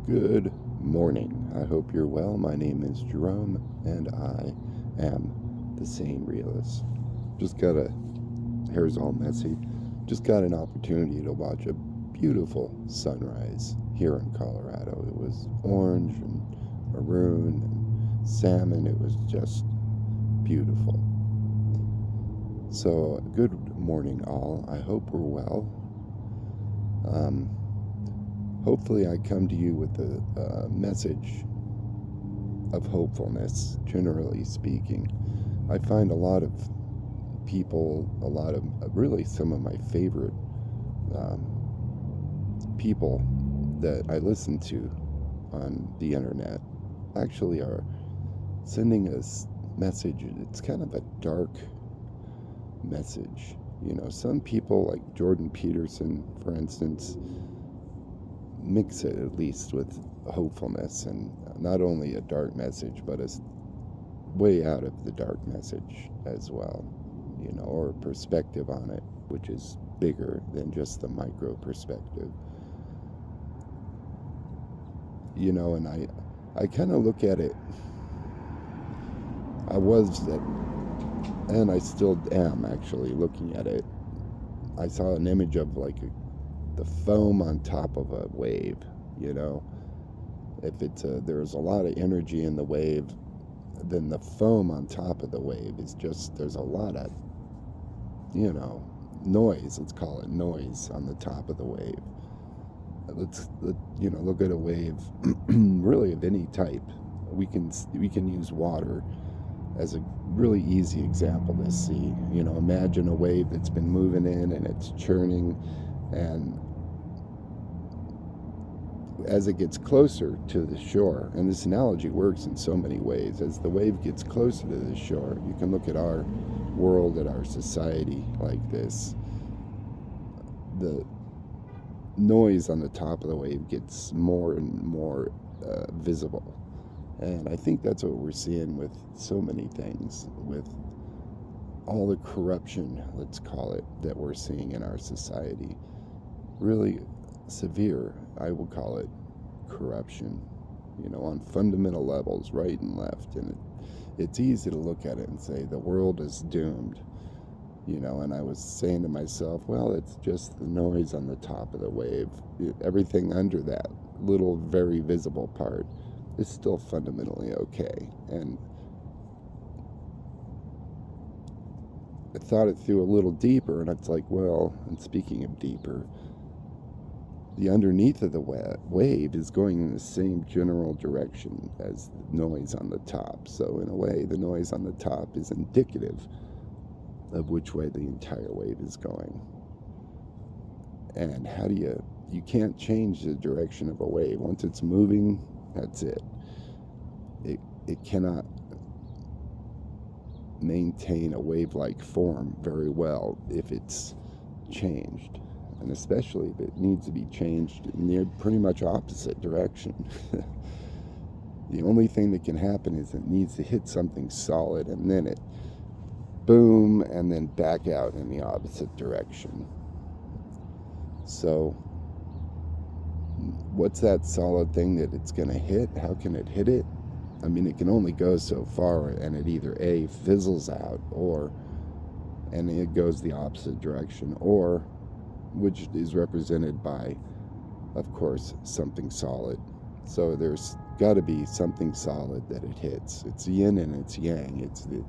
Good morning. I hope you're well. My name is Jerome, and I am the Sane Realist. Just got a, hair's all messy, just got an opportunity to watch a beautiful sunrise here in Colorado. It was orange and maroon and salmon. It was just beautiful. So, good morning, all. I hope we're well. Hopefully, I come to you with a message of hopefulness, generally speaking. I find a lot of people, really some of my favorite people that I listen to on the internet actually are sending us message. It's kind of a dark message. Some people like Jordan Peterson, for instance, mix it at least with hopefulness, and not only a dark message, but a way out of the dark message as well, or a perspective on it, which is bigger than just the micro perspective. And I kind of look at it, and I still am actually looking at it. I saw an image of the foam on top of a wave. If there's a lot of energy in the wave, then the foam on top of the wave is just, there's a lot of noise. Let's call it noise on the top of the wave. Let's look at a wave really of any type. We can use water as a really easy example to see. Imagine a wave that's been moving in and it's churning, and as it gets closer to the shore, and this analogy works in so many ways, as the wave gets closer to the shore, you can look at our world, at our society like this. The noise on the top of the wave gets more and more visible. And I think that's what we're seeing with so many things, with all the corruption, let's call it, that we're seeing in our society. Really severe, I will call it, corruption, on fundamental levels, right and left. And it's easy to look at it and say the world is doomed, and I was saying to myself, well, it's just the noise on the top of the wave. Everything under that little, very visible part is still fundamentally okay. And I thought it through a little deeper, and it's like, well, and speaking of deeper, the underneath of the wave is going in the same general direction as the noise on the top. So in a way, the noise on the top is indicative of which way the entire wave is going. And how do you can't change the direction of a wave. Once it's moving, that's it. It cannot maintain a wave-like form very well if it's changed. And especially if it needs to be changed in the pretty much opposite direction. The only thing that can happen is it needs to hit something solid, and then it boom, and then back out in the opposite direction. So what's that solid thing that it's going to hit? How can it hit it? I mean, it can only go so far, and it either A, fizzles out, and it goes the opposite direction, or, which is represented by, of course, something solid. So there's got to be something solid that it hits. It's yin and it's yang. It's the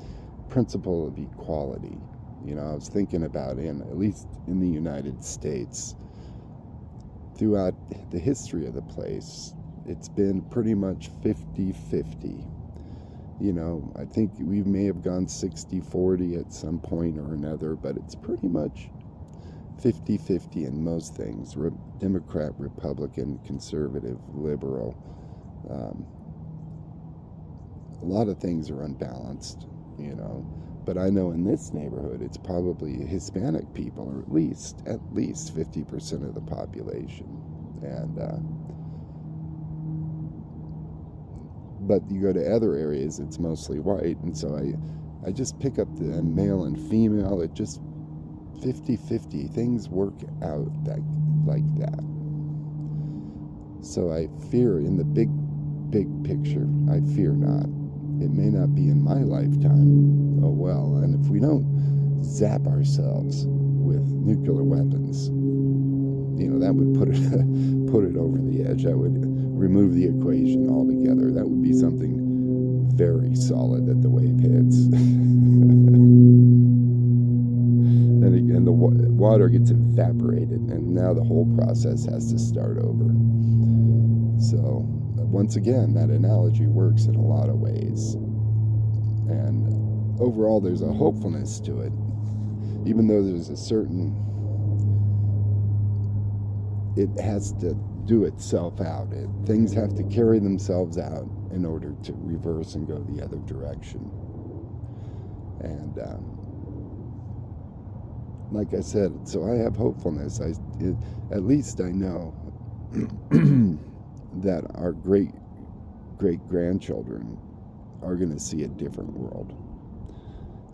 principle of equality. I was thinking about, at least in the United States, throughout the history of the place, it's been pretty much 50-50. I think we may have gone 60-40 at some point or another, but it's pretty much 50-50 in most things. Democrat, Republican, conservative, liberal. A lot of things are unbalanced, But I know in this neighborhood, it's probably Hispanic people, or at least 50% of the population. And but you go to other areas, it's mostly white, and so I just pick up the male and female. It just 50-50. Things work out like that. So I fear, in the big picture, I fear not. It may not be in my lifetime. Oh well. And if we don't zap ourselves with nuclear weapons, that would put it over the edge. That would remove the equation altogether. That would be something very solid that the wave hits. And again, the water gets evaporated, and now the whole process has to start over. So once again, that analogy works in a lot of ways. And overall, there's a hopefulness to it, even though there's a certain, it has to do itself out. Things have to carry themselves out in order to reverse and go the other direction. And like I said, so I have hopefulness. At least I know that our great grandchildren are going to see a different world.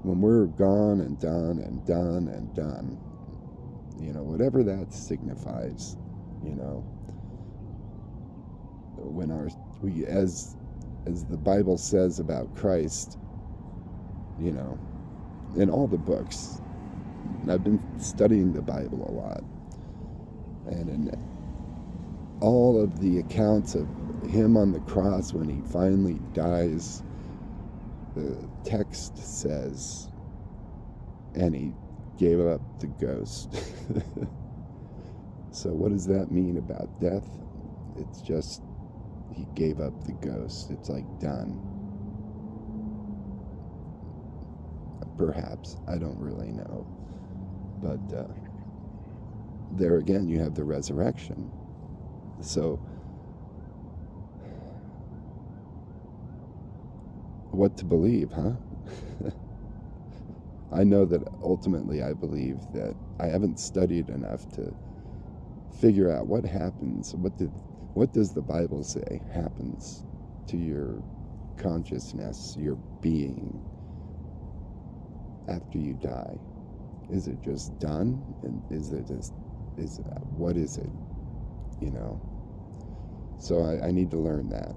When we're gone and done and done and done, whatever that signifies, when as the Bible says about Christ, in all the books, I've been studying the Bible a lot, and in all of the accounts of him on the cross when he finally dies, the text says, and he gave up the ghost. So what does that mean about death? It's just he gave up the ghost. It's like done. Perhaps. I don't really know. But there again, you have the resurrection. So what to believe, huh? I know that ultimately I believe that I haven't studied enough to figure out what happens. What does the Bible say happens to your consciousness, your being, after you die? Is it just done? And what is it? So I need to learn that.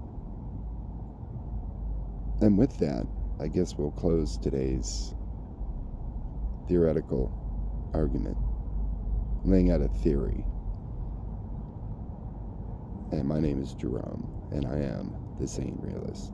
And with that, I guess we'll close today's theoretical argument, laying out a theory. And my name is Jerome, and I am the Sane Realist.